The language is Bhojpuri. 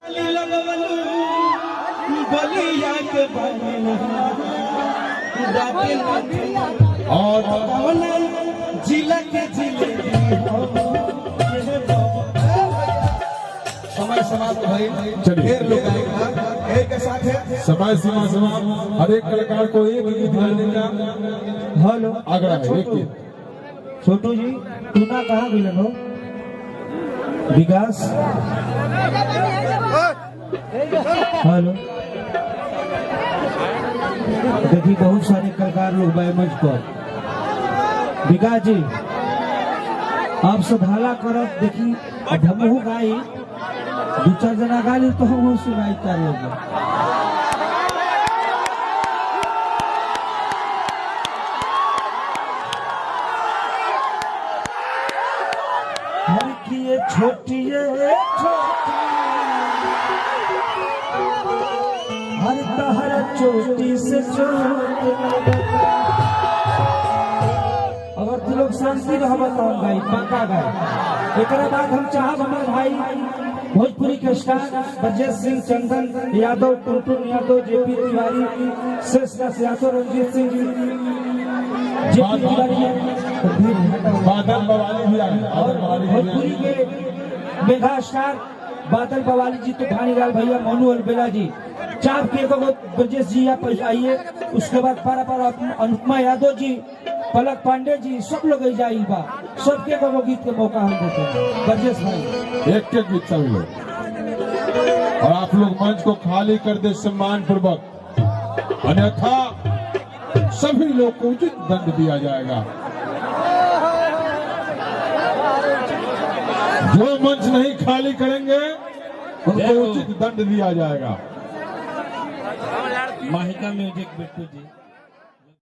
और जिला के जिले समय समाप्त भाई, ढेर लोग आएगा एक के साथ है समय सीमा समाप्त। हर एक कलाकार को एक गीत गाने का हेलो आग्रह है। एक गीत। छोटू जी टूना कहाँ मिलन हो? विकास हेलो देखिए बहुत सारे कलाकार लोग मंच पर। विकास जी आप सब हाला करब देखी हमहू गाई दू चार जना गाली तो हम सुनाई करेंगे। हर की ये छोटी हर हर चोटी से चोटी अगर तू लोग शांति रह बताओ भाई पक्का गाय। एक बाद हम चाहब हमारे भाई भोजपुरी के स्टार ब्रजेश सिंह चंदन यादव, टुनटुन यादव, जेपी तिवारी, शेषदास यादव, रंजीत सिंह जेपी तिवारी बादल बवाली भी आए और भोजपुरी के मेगा स्टार बादल बवाली जी, तो भानीलाल भैया, मोनू अलबेला जी, चाप के ब्रजेश जी आप आइए। उसके बाद पारा अनुपमा यादव जी, पलक पांडे जी, सब लोग जाइए बा। सबके को गीत के मौका हम देते हैं। ब्रजेश भाई एक के गीत सभी लोग, और आप लोग मंच को खाली कर दे सम्मान पूर्वक, अन्यथा सभी लोग को उचित दंड दिया जाएगा। जो मंच नहीं खाली करेंगे उनको उचित दंड दिया जाएगा। माहिका म्यूजिक बिट्टू जी।